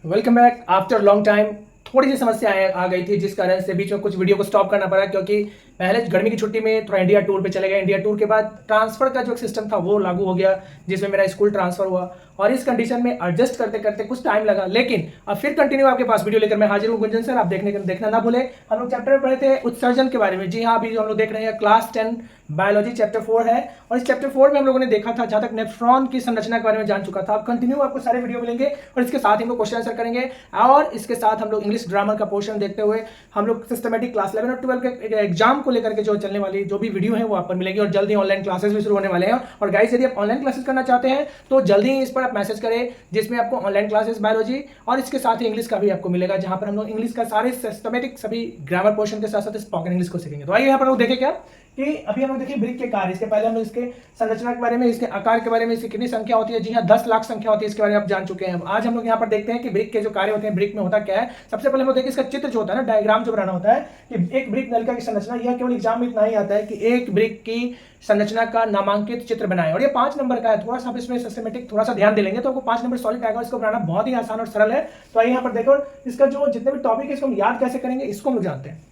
Welcome back after long time. थोड़ी सी समस्या आ गई थी जिस कारण से बीच में कुछ वीडियो को स्टॉप करना पड़ा, क्योंकि पहले गर्मी की छुट्टी में थोड़ा इंडिया टूर पे चले गए। इंडिया टूर के बाद ट्रांसफर का जो सिस्टम था वो लागू हो गया, जिसमें मेरा स्कूल ट्रांसफर हुआ और इस कंडीशन में एडजस्ट करते करते कुछ टाइम लगा, लेकिन अब फिर कंटिन्यू आपके पास वीडियो लेकर मैं हाजिर हूँ। गुंजन सर, आप देखना ना भूले। हम लोग चैप्टर में पढ़े थे उत्सर्जन के बारे में। जी हाँ, अभी जो हम लोग देख रहे हैं क्लास 10 बायोलॉजी चैप्टर 4 है, और इस चैप्टर 4 में हम लोगों ने देखा था, जहां तक नेफ्रॉन की संरचना के बारे में जान चुका था। अब कंटिन्यू आपको सारे वीडियो मिलेंगे और इसके साथ हम लोग क्वेश्चन आंसर करेंगे, और इसके साथ हम लोग इंग्लिश ग्रामर का पोर्शन देखते हुए हम लोग सिस्टमेटिक क्लास 11 और 12 के एग्जाम को लेकर के जो चलने वाली जो भी वीडियो है वो आप पर मिलेगी, और जल्दी ऑनलाइन क्लासेस भी शुरू होने वाले हैं। और गाइस, यदि आप ऑनलाइन क्लासेस करना चाहते हैं तो जल्दी ही इस पर आप मैसेज करें, जिसमें आपको ऑनलाइन क्लासेस बायोलॉजी और इसके साथ ही इंग्लिश का भी आपको मिलेगा, जहां पर हम लोग इंग्लिश का सारे सिस्टमेटिक सभी ग्रामर पोर्शन के साथ साथ स्पोकन इंग्लिश को सीखेंगे। तो आइए यहाँ पर लोग देखें क्या कि अभी हम लोग देखिए ब्रिक के कार्य। इसके पहले हम लोग इसके संरचना के बारे में, इसके आकार के बारे में, इसकी कितनी संख्या होती है। जी हाँ, 10 लाख संख्या होती है, इसके बारे में आप जान चुके हैं। आज हम लोग यहाँ पर देखते हैं कि ब्रिक के जो कार्य होते हैं, ब्रिक में होता क्या है। सबसे पहले हम लोग देखिए इसका चित्र जो होता है ना, डायग्राम जो बनाना होता है कि एक ब्रिक नलिका की संरचना। यह केवल एग्जाम में इतना ही आता है कि एक ब्रिक की संरचना का नामांकित चित्र बनाए, और ये 5 नंबर का है। थोड़ा सा आप इसमें सिस्टमेटिक थोड़ा सा ध्यान दे लेंगे तो आपको 5 नंबर सॉलिड आएगा। इसको बनाना बहुत ही आसान और सरल है। तो आइए यहाँ पर देखो, इसका जो जितने भी टॉपिक है इसको हम याद कैसे करेंगे, इसको हम जानते हैं।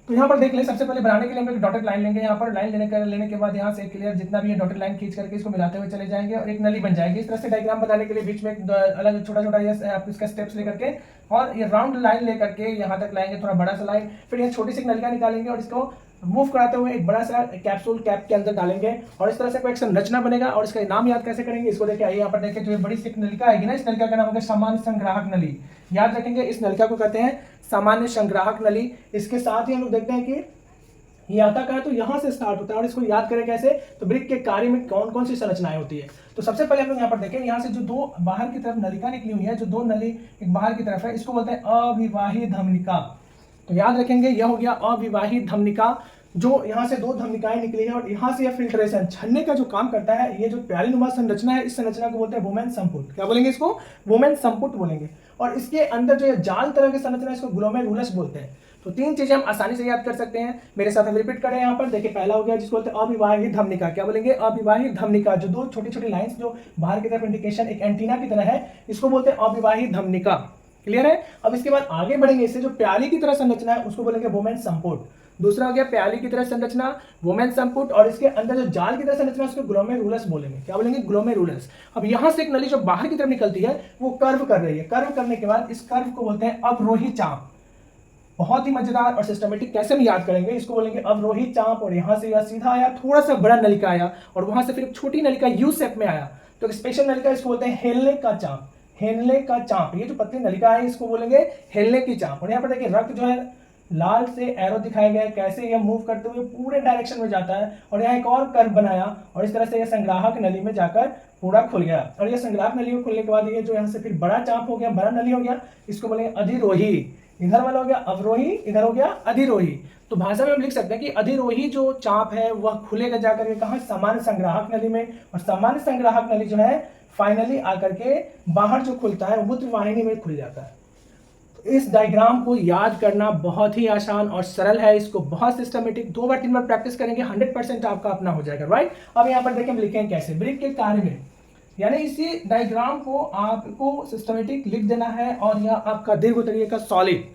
तो यहाँ पर देख लें, सबसे पहले बनाने के लिए हम एक डॉटेड लाइन लेंगे। यहाँ पर लाइन लेने के बाद यहाँ से क्लियर जितना भी है डॉटेड लाइन खींच करके इसको मिलाते हुए चले जाएंगे और एक नली बन जाएगी। इस तरह से डायग्राम बनाने के लिए बीच में अलग छोटा छोटा ये आप इसका स्टेप्स लेकर के और ये राउंड लाइन लेकर के यहाँ तक लाएंगे, थोड़ा बड़ा सा लाइन। फिर यहाँ छोटी सी नलिका निकालेंगे और इसको मूव कराते हुए एक बड़ा सा कैप्सूल कैप के अंदर डालेंगे, और इस तरह से कोई एक संरचना बनेगा। और इसका नाम याद कैसे करेंगे, इसको देखिए। आइए यहाँ पर देखिए, जो ये बड़ी सी नलिका आएगी ना, इस नलिका का नाम होगा सामान्य संग्राहक नली। याद रखेंगे, इस नलिका को कहते हैं सामान्य संग्राहक नली। इसके साथ ही हम लोग देखते हैं कि ये आता क्या है, तो यहाँ से स्टार्ट होता है। और इसको याद करें कैसे, तो ब्रिक के कार्य में कौन कौन सी संरचनाएं होती है। तो सबसे पहले हम लोग यहाँ पर देखें, यहाँ से जो दो बाहर की तरफ नलिका निकली हुई है, जो दो नली एक बाहर की तरफ है, इसको बोलते हैं अविवाहित धमनिका। तो याद रखेंगे, यह हो गया अविवाहित धमनिका। जो यहाँ से दो धमनिकाएं निकली है और यहाँ से यह फिल्ट्रेशन छन्ने का जो काम करता है, ये जो प्यालीनुमा संरचना है, इस संरचना को बोलते हैं वुमेन संपुट। क्या बोलेंगे इसको, वुमेन संपुट बोलेंगे। और इसके अंदर जो जाल तरह की संरचना है, इसको ग्लोमेरुलस बोलते हैं। तो 3 चीजें हम आसानी से याद कर सकते हैं। मेरे साथ हम रिपीट करें यहाँ पर देखिए। पहला हो गया जिसको बोलते हैं अविवाहित धमनिका। क्या बोलेंगे, अविवाहित धमनिका। जो दो छोटी छोटी लाइंस जो बाहर की तरफ इंडिकेशन एक एंटीना की तरह है, इसको बोलते हैं अविवाहित धमनिका। क्लियर है। अब इसके बाद आगे बढ़ेंगे, इससे जो प्याली की तरह संरचना है उसको बोलेंगे वुमेन संपुट। दूसरा हो गया प्याली की तरह संरचना, वुमेन संपुट, और इसके अंदर जो जाल की तरह संरचना उसको ग्लोमेरुलस बोलेंगे। क्या बोलेंगे, ग्लोमेरुलस। अब यहां से एक नली जो बाहर की तरफ निकलती है वो कर्व कर रही है। कर्व करने के बाद इस कर्व को बोलते हैं अवरोही चाप। बहुत ही मजेदार और सिस्टमेटिक। कैसे हम याद करेंगे, इसको बोलेंगे अवरोही चाप। और यहां से यह सीधा आया, थोड़ा सा बड़ा नलिका आया, और वहां से फिर एक छोटी नलिका यू शेप में आया, तो स्पेशल नलिका इसको बोलते हैं हेलने का चाप। हेलने का चाप, ये जो पतली नलिका है इसको बोलेंगे हेलने की चाप। और यहाँ पर देखिए रक्त जो है लाल से एरो दिखाया गया है, कैसे यह मूव करते हुए पूरे डायरेक्शन में जाता है। और यहाँ एक और कर्व बनाया, और इस तरह से यह संग्राहक नली में जाकर पूरा खुल गया। और यह संग्राहक नली में खुलने के बाद ये जो यहाँ से फिर बड़ा चाप हो गया, बड़ा नली हो गया, इसको बोलेंगे अधिरोही। इधर वाला हो गया अवरोही, इधर हो गया अधिरोही। तो भाषा में हम लिख सकते हैं कि अधिरोही जो चाप है वह खुलेगा जाकर के कहाँ, सामान्य संग्राहक नली में। और सामान्य संग्राहक नली जो है फाइनली आकर के बाहर जो खुलता है मूत्र वाहिनी में खुल जाता है। तो इस डायग्राम को याद करना बहुत ही आसान और सरल है। इसको बहुत सिस्टमेटिक 2 बार 3 बार प्रैक्टिस करेंगे, 100% आपका अपना हो जाएगा। राइट। अब यहाँ पर देखें हम लिखेंगे कैसे, ब्रिक के कार्य में, यानी इसी डायग्राम को आपको सिस्टमेटिक लिख देना है, और यह आपका दीर्घ उत्तरीय का सॉलिड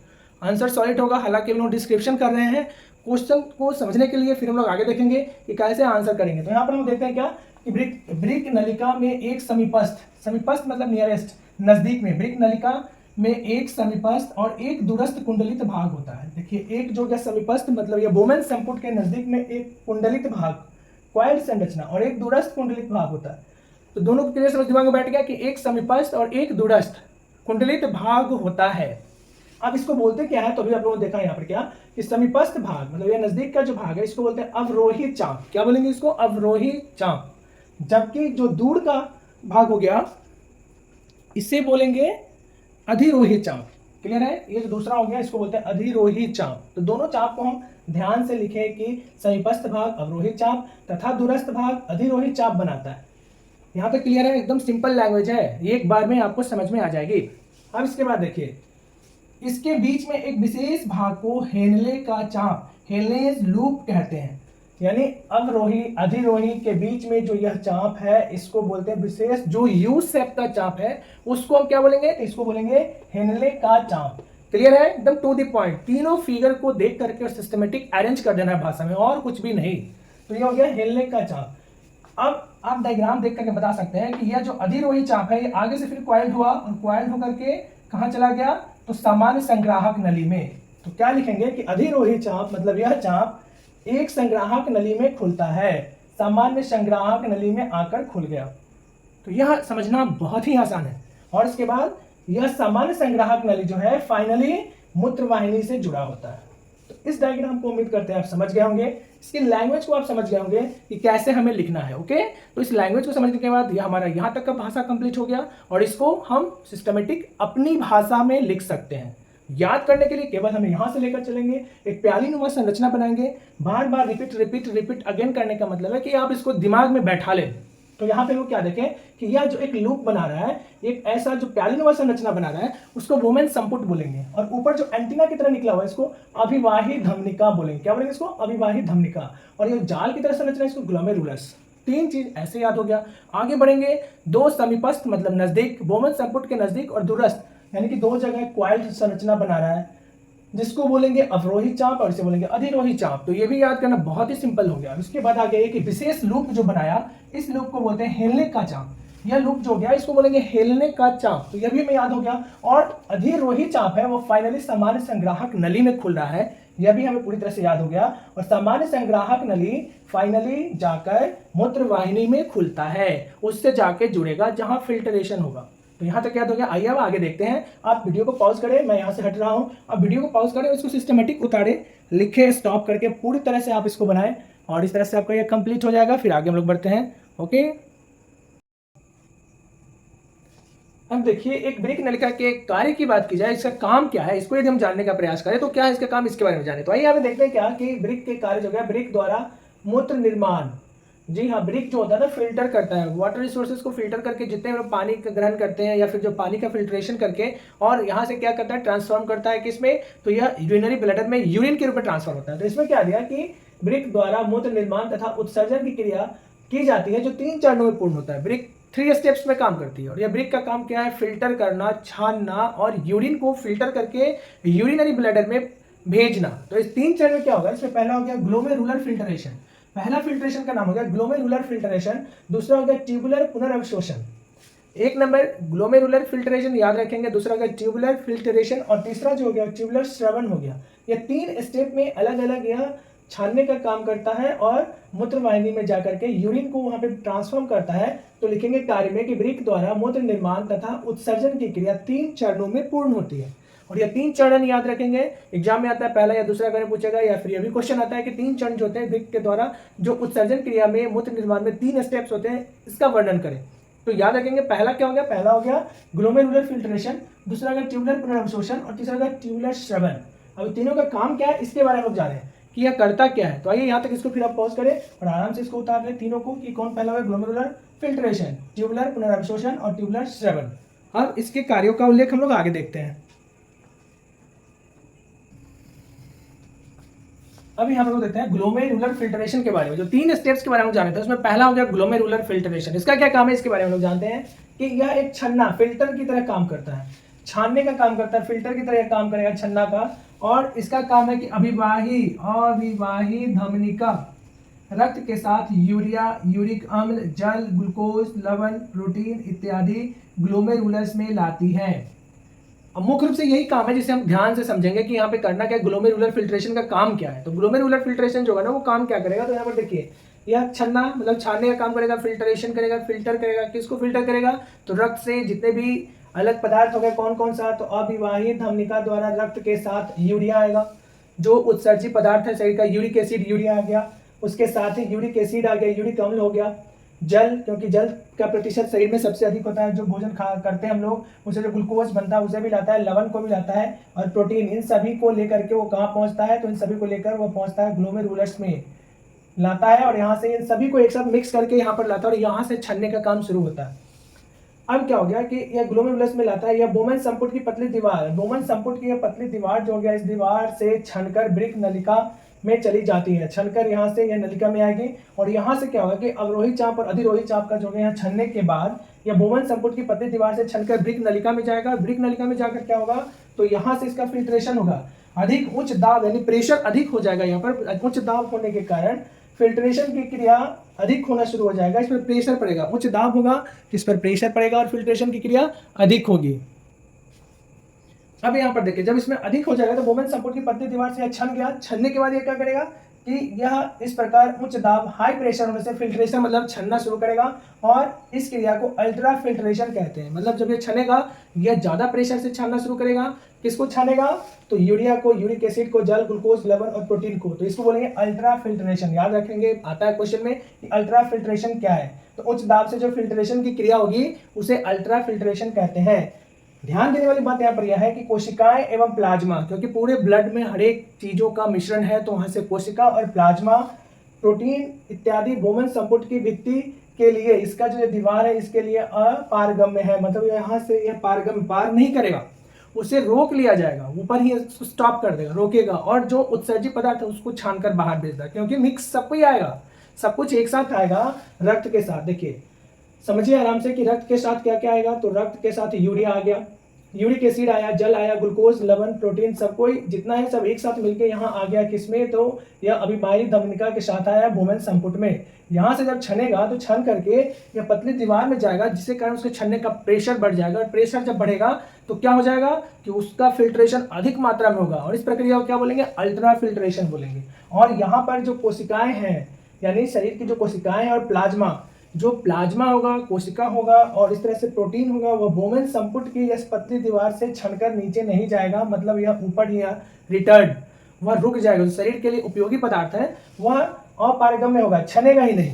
आंसर सॉलिड होगा। हालांकि हम लोग डिस्क्रिप्शन कर रहे हैं क्वेश्चन को समझने के लिए, फिर हम लोग आगे देखेंगे कि कैसे आंसर करेंगे। तो यहाँ पर हम देखते हैं क्या कि ब्रिक नलिका में एक समीपस्थ मतलब नियरेस्ट, नजदीक में, ब्रिक नलिका में एक समीपस्थ और एक दूरस्थ कुंडलित भाग होता है। देखिए, एक जो क्या समीपस्थ मतलब ये वुमेन संपुट के नजदीक में एक कुंडलित भाग, क्वाइल्ड संरचना, और एक दूरस्थ कुंडलित भाग होता है। तो दोनों को क्लियर समझ दिमाग में बैठ गया कि एक समीपस्थ और एक दूरस्थ कुंडलित भाग होता है। अब इसको बोलते क्या है, तो अभी आप लोगों ने देखा यहाँ पर क्या कि समीपस्थ भाग मतलब ये नजदीक का जो भाग है इसको बोलते हैं अवरोही चाप। क्या बोलेंगे इसको, अवरोही चाप। जबकि जो दूर का भाग हो गया इसे बोलेंगे अधिरोही चाप। क्लियर है। ये जो दूसरा हो गया इसको बोलते हैं अधिरोही चाप। तो दोनों चाप को हम ध्यान से लिखे कि समीपस्थ भाग अवरोही चाप तथा दूरस्थ भाग अधिरोही चाप बनाता है। यहां तक क्लियर है, एकदम सिंपल लैंग्वेज है, एक बार में आपको समझ में आ जाएगी। अब इसके बाद देखिए, इसके बीच में एक विशेष भाग को हेनले का चाप, हेनलेज लूप कहते हैं। यानी अवरोही अधिरोही के बीच में जो यह चाप है इसको बोलते हैं विशेष, जो यू शेप का चाप है उसको हम क्या बोलेंगे, इसको बोलेंगे हेनले का चाप। क्लियर है, एकदम टू द पॉइंट, तीनों फिगर को देख करके और सिस्टमेटिक अरेंज कर देना है भाषा में, और कुछ भी नहीं। तो ये हो गया हेनले का चाप। अब आप डायग्राम देख करके बता सकते हैं कि यह जो अधिरोही चाप है ये आगे से फिर क्वाइल्ड हुआ और क्वाइल्ड होकर के कहां चला गया, तो सामान्य संग्राहक नली में। तो क्या लिखेंगे कि अधिरोही चाप मतलब यह चाप एक संग्राहक नली में खुलता है, सामान्य संग्राहक नली में आकर खुल गया। तो यह समझना बहुत ही आसान है। और इसके बाद यह सामान्य संग्राहक नली जो है फाइनली मूत्र वाहिनी से जुड़ा होता है। तो इस डायग्राम को उम्मीद करते हैं आप समझ गए होंगे, इसकी लैंग्वेज को आप समझ गए होंगे कि कैसे हमें लिखना है। ओके, तो इस लैंग्वेज को समझने के बाद यह हमारा यहाँ तक का भाषा कंप्लीट हो गया और इसको हम सिस्टमेटिक अपनी भाषा में लिख सकते हैं। याद करने के लिए केवल हम यहां से लेकर चलेंगे, एक प्यालीनुमा संरचना बनाएंगे, बार बार रिपीट रिपीट रिपीट अगेन करने का मतलब है कि आप इसको दिमाग में बैठा लें। तो यहाँ पे वो क्या देखें कि यह जो एक लूप बना रहा है, एक ऐसा जो प्यालीनुमा संरचना बना रहा है उसको वोमेन संपुट बोलेंगे, और ऊपर जो एंटीना की तरह निकला हुआ है इसको अभिवाही धमनिका बोलेंगे। क्या बोलेंगे इसको, अभिवाही धमनिका। और ये जाल की तरह संरचना इसको ग्लोमेरुलस। तीन चीज ऐसे याद हो गया। आगे बढ़ेंगे, दो समीपस्थ मतलब नजदीक, वोमेन संपुट के नजदीक और दूरस्थ यानी कि दो जगह क्वाइल्ड संरचना बना रहा है जिसको बोलेंगे अवरोही चाप और इसे बोलेंगे अधिरोही चाप। तो ये भी याद करना बहुत ही सिंपल हो गया। उसके बाद आगे एक विशेष लूप जो बनाया, इस लूप को बोलते हैं हेलने का चाप। यह लूप जो गया इसको बोलेंगे हेलने का चाप। तो यह भी हमें याद हो गया। और अधिरोही चाप है वो फाइनली सामान्य संग्राहक नली में खुल रहा है, यह भी हमें पूरी तरह से याद हो गया। और सामान्य संग्राहक नली फाइनली जाकर मूत्र वाहिनी में खुलता है, उससे जाके जुड़ेगा जहां फिल्टरेशन होगा। तो यहां तक याद हो गया। आइए अब आगे देखते हैं। आप वीडियो को पॉज करें, मैं यहां से हट रहा हूं, आप वीडियो को पॉज करें, इसको सिस्टमेटिक उतारे, लिखे, स्टॉप करके पूरी तरह से आप इसको बनाएं और इस तरह से आपका ये कंप्लीट हो जाएगा। फिर आगे हम लोग बढ़ते हैं। ओके, अब देखिए एक ब्रिक नलिका के कार्य की बात की जाए, इसका काम क्या है, इसको यदि हम जानने का प्रयास करें तो क्या है इसका काम, इसके बारे में जाने। तो आइए यहाँ पे देखते हैं क्या कि ब्रिक के कार्य जो है, ब्रिक द्वारा मूत्र निर्माण। जी हाँ, ब्रिक जो होता है ना फिल्टर करता है, वाटर रिसोर्सेज को फिल्टर करके जितने लोग पानी का ग्रहण करते हैं या फिर जो पानी का फिल्ट्रेशन करके और यहाँ से क्या करता है, ट्रांसफॉर्म करता है किसमें, तो यह यूरिनरी ब्लैडर में यूरिन के रूप में ट्रांसफर होता है। तो इसमें क्या दिया कि ब्रिक द्वारा मूत्र निर्माण तथा उत्सर्जन की क्रिया की जाती है जो 3 चरणों में पूर्ण होता है। ब्रिक 3 स्टेप्स में काम करती है और यह ब्रिक का काम क्या है, फिल्टर करना, छानना और यूरिन को फिल्टर करके यूरिनरी ब्लैडर में भेजना। तो इस 3 चरण में क्या होगा, इसमें पहला हो गया ग्लोमेरुलर फिल्ट्रेशन। पहला फिल्ट्रेशन का नाम हो गया ग्लोमेरुलर फिल्ट्रेशन, दूसरा हो गया ट्यूबुलर पुनर्अवशोषण। एक नंबर ग्लोमेरुलर फिल्ट्रेशन याद रखेंगे, दूसरा हो गया ट्यूबुलर फिल्ट्रेशन और तीसरा जो हो गया ट्यूबुलर श्रवण हो गया। ये 3 स्टेप में अलग अलग यह छानने का काम करता है और मूत्र वाहिनी में जाकर के यूरिन को वहां पे ट्रांसफॉर्म करता है। तो लिखेंगे कार्य में कि ब्रिक द्वारा मूत्र निर्माण तथा उत्सर्जन की क्रिया 3 चरणों में पूर्ण होती है। और ये 3 चरण याद रखेंगे, एग्जाम में आता है पहला या दूसरा अगर पूछेगा, या फिर ये भी क्वेश्चन आता है कि 3 चरण जो होते हैं ब्रिक के द्वारा जो उत्सर्जन क्रिया में मूत्र निर्माण में 3 स्टेप्स होते हैं, इसका वर्णन करें। तो याद रखेंगे पहला क्या हो गया, पहला हो गया ग्लोमेरुलर फिल्ट्रेशन, दूसरा हो गया ट्यूबुलर पुनर्अवशोषण और तीसरा हो गया ट्यूबुलर श्रवण। अब तीनों का काम क्या है इसके बारे में हम जाने कि यह करता क्या है। तो आइए यहाँ तक इसको फिर आप पॉज करें और आराम से इसको उतार लें तीनों को कि कौन पहला हुआ, ग्लोमेरुलर फिल्ट्रेशन, ट्यूबुलर पुनर्अवशोषण और ट्यूबुलर श्रवण। अब इसके कार्यों का उल्लेख हम लोग आगे देखते हैं। अभी हम लोग देखते हैं ग्लोमेरुलर फिल्ट्रेशन के बारे में, जो 3 स्टेप्स के बारे में जाने थे उसमें पहला हो गया ग्लोमेरुलर फिल्ट्रेशन। इसका क्या काम है इसके बारे में हम लोग जानते हैं कि यह एक छन्ना फिल्टर की तरह काम करता है, छानने का काम करता है, फिल्टर की तरह काम करेगा छन्ना का। और इसका काम है कि अविवाही धमनिका रक्त के साथ यूरिया, यूरिक अम्ल, जल, ग्लूकोज, लवण, प्रोटीन इत्यादि ग्लोमेरुलस में लाती है। अब मुख्य रूप से यही काम है जिसे हम ध्यान से समझेंगे कि यहाँ पे करना क्या है, ग्लोमेरुलर फिल्ट्रेशन का काम क्या है। तो ग्लोमेरुलर फिल्ट्रेशन जो है ना वो काम क्या करेगा, तो यहाँ पर देखिए यह छन्ना मतलब छानने का काम करेगा, फिल्ट्रेशन करेगा, फिल्टर करेगा। किसको फिल्टर करेगा, तो रक्त से जितने भी अलग पदार्थ हो गए कौन कौन सा, तो अविवाहित धमनिका द्वारा रक्त के साथ यूरिया आएगा, जो उत्सर्जी पदार्थ है शरीर का, यूरिक एसिड यूरिया आ गया, उसके साथ ही यूरिक एसिड आ गया, यूरिक अम्ल हो गया, जल क्योंकि जल का प्रतिशत शरीर में सबसे अधिक होता है, जो भोजन करते हैं हम लोग उसे जो ग्लूकोज बनता है उसे भी लाता है, लवण को भी लाता है, और प्रोटीन, इन सभी को लेकर के वो कहाँ पहुंचता है, तो इन सभी को लेकर वो पहुंचता है ग्लोमेरुलस में लाता है और यहाँ से इन सभी को एक साथ मिक्स करके यहाँ पर लाता है और यहाँ से छन्ने का काम शुरू होता है। अब क्या हो गया कि यह ग्लोमेरुलस में लाता है, यह बोमेन संपुट की पतली दीवार, बोमेन संपुट की यह पतली दीवार जो हो गया, इस दीवार से छनकर ब्रिक नलिका में चली जाती है, छनकर यहाँ से यह नलिका में आएगी और यहाँ से क्या होगा कि अवरोही चाप और अधिरोही चाप का जो है यहाँ छनने के बाद यह बोमन संपुट की पतली दीवार से छनकर ब्रिक नलिका में जाएगा। ब्रिक नलिका में जाकर क्या होगा, तो यहाँ से इसका फिल्ट्रेशन होगा, अधिक उच्च दाब यानी प्रेशर अधिक हो जाएगा। यहाँ पर उच्च दाब होने के कारण फिल्ट्रेशन की क्रिया अधिक होना शुरू हो जाएगा, इस पर प्रेशर पड़ेगा, उच्च दाब होगा इस पर प्रेशर पड़ेगा और फिल्ट्रेशन की क्रिया अधिक होगी। अब यहाँ पर देखिए, जब इसमें अधिक हो जाएगा तो बोमन संपुट की पतली दीवार से छन गया, छनने के बाद ये क्या करेगा कि यह इस प्रकार उच्च दाब हाई प्रेशर होने से फिल्ट्रेशन मतलब छनना शुरू करेगा और इस क्रिया को अल्ट्रा फिल्ट्रेशन कहते हैं। मतलब जब ये छनेगा यह ज्यादा प्रेशर से छानना शुरू करेगा। किसको छानेगा, तो यूरिया को, यूरिक एसिड को, जल, ग्लूकोज, लवण और प्रोटीन को, तो इसको बोलेंगे अल्ट्रा फिल्ट्रेशन। याद रखेंगे, आता है क्वेश्चन में कि अल्ट्रा फिल्ट्रेशन क्या है, तो उच्च दाब से जो फिल्ट्रेशन की क्रिया होगी उसे अल्ट्रा फिल्ट्रेशन कहते हैं। ध्यान देने वाली बात यहाँ पर यह है कि कोशिकाएं एवं प्लाज्मा, क्योंकि पूरे ब्लड में हर एक चीजों का मिश्रण है, तो वहां से कोशिका और प्लाज्मा, प्रोटीन इत्यादि बोमन संपुट की भित्ति के लिए इसका जो दीवार है इसके लिए अपारगम्य है। मतलब यहाँ से यह पारगम्य पार नहीं करेगा, उसे रोक लिया जाएगा, ऊपर ही उसको स्टॉप कर देगा, रोकेगा और जो उत्सर्जित पदार्थ है उसको छानकर बाहर भेज देगा, क्योंकि मिक्स सब कुछ आएगा, सब कुछ एक साथ आएगा रक्त के साथ। देखिए समझिए आराम से कि रक्त के साथ क्या क्या आएगा, तो रक्त के साथ यूरिया आ गया, यूरिक एसिड आया, जल आया, ग्लूकोज, लवण, प्रोटीन, सब कोई जितना है सब एक साथ मिलके यहाँ आ गया। किसमें, तो यह अभिमायी धमनिका के साथ आया बोमन संपुट में। यहाँ से जब छनेगा तो छन करके यह पतली दीवार में जाएगा, जिससे कारण उसके छनने का प्रेशर बढ़ जाएगा और प्रेशर जब बढ़ेगा तो क्या हो जाएगा कि उसका फिल्ट्रेशन अधिक मात्रा में होगा और इस प्रक्रिया को क्या बोलेंगे, अल्ट्रा फिल्ट्रेशन बोलेंगे। और यहाँ पर जो कोशिकाएं हैं यानी शरीर की जो कोशिकाएं और प्लाज्मा, जो प्लाज्मा होगा, कोशिका होगा और इस तरह से प्रोटीन होगा, वह बोमन संपुट की इस पतली दीवार से छनकर नीचे नहीं जाएगा, मतलब यह ऊपर ही रिटर्न, वह रुक जाएगा। जो शरीर के लिए उपयोगी पदार्थ है वह अपारगम्य होगा, छनेगा ही नहीं।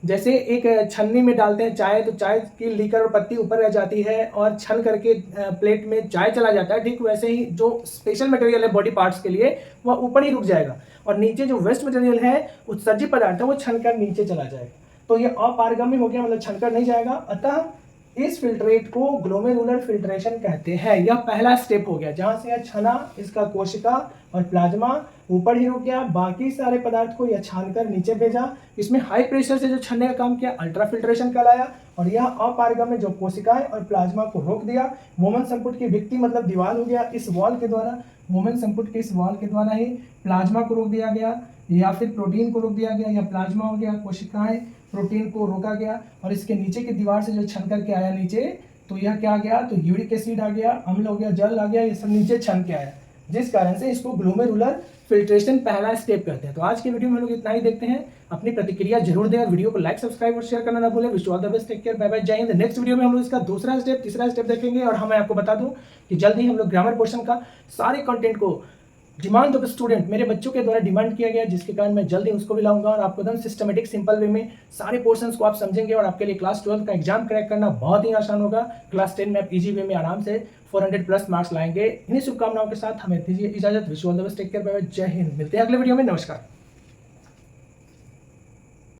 जैसे एक छन्नी में डालते हैं चाय, तो चाय की लीकर और पत्ती ऊपर रह जाती है और छन करके प्लेट में चाय चला जाता है, ठीक वैसे ही जो स्पेशल मटेरियल है बॉडी पार्ट्स के लिए वह ऊपर ही रुक जाएगा और नीचे जो वेस्ट मटेरियल है, उत्सर्जित पदार्थ है, वो छनकर नीचे चला जाएगा। तो ये अपारगम्य हो गया, मतलब छनकर नहीं जाएगा। अतः इस फिल्ट्रेट को ग्लोमेरुलर फिल्ट्रेशन कहते हैं। यह पहला स्टेप हो गया, जहां से यह छना, इसका कोशिका और प्लाज्मा ऊपर ही रुक गया, बाकी सारे पदार्थ को यह छानकर नीचे भेजा। इसमें हाई प्रेशर से जो छनने का काम किया अल्ट्रा फिल्ट्रेशन कहलाया और यह अपारगम्य जो कोशिकाएं और प्लाज्मा को रोक दिया। बोमन संपुट की भित्ति मतलब दीवार हो गया, इस वॉल के द्वारा, बोमन संपुट के इस वॉल के द्वारा ही प्लाज्मा को रोक दिया गया या फिर प्रोटीन को रोक दिया गया, या प्लाज्मा हो गया, कोशिकाएं, प्रोटीन को रोका गया और इसके नीचे की दीवार से जो छन करके आया नीचे, तो यह क्या आ गया, तो यूरिक एसिड आ गया, अम्ल हो गया, जल आ गया, ये सब नीचे छन के आया, जिस कारण से इसको ग्लोमेरुलर फिल्ट्रेशन पहला स्टेप कहते हैं। तो आज की वीडियो में हम लोग इतना ही देखते हैं। अपनी प्रतिक्रिया जरूर दें और वीडियो को लाइक, सब्सक्राइब और शेयर करना ना भूलें। Wish you all the best, take care, bye bye, जय हिंद। नेक्स्ट वीडियो में हम लोग इसका दूसरा स्टेप, तीसरा स्टेप देखेंगे और मैं आपको बता दूं कि जल्द ही हम लोग ग्रामर पोर्शन का सारे कंटेंट को डिमांड ऑफ स्टूडेंट, मेरे बच्चों के द्वारा डिमांड किया गया, जिसके कारण मैं जल्दी उसको भी लाऊंगा और आपको एकदम सिस्टमेटिक सिंपल वे में सारे पोर्शंस को आप समझेंगे और आपके लिए क्लास 12 का एग्जाम क्रैक करना बहुत ही आसान होगा। क्लास 10 में आप इजी वे में आराम से 400+ मार्क्स लाएंगे। इन्हीं शुभकामनाओं के साथ हमें दीजिए इजाजत। Wish you all the best, take care, bye bye, जय हिंद। मिलते हैं अगले वीडियो में, नमस्कार।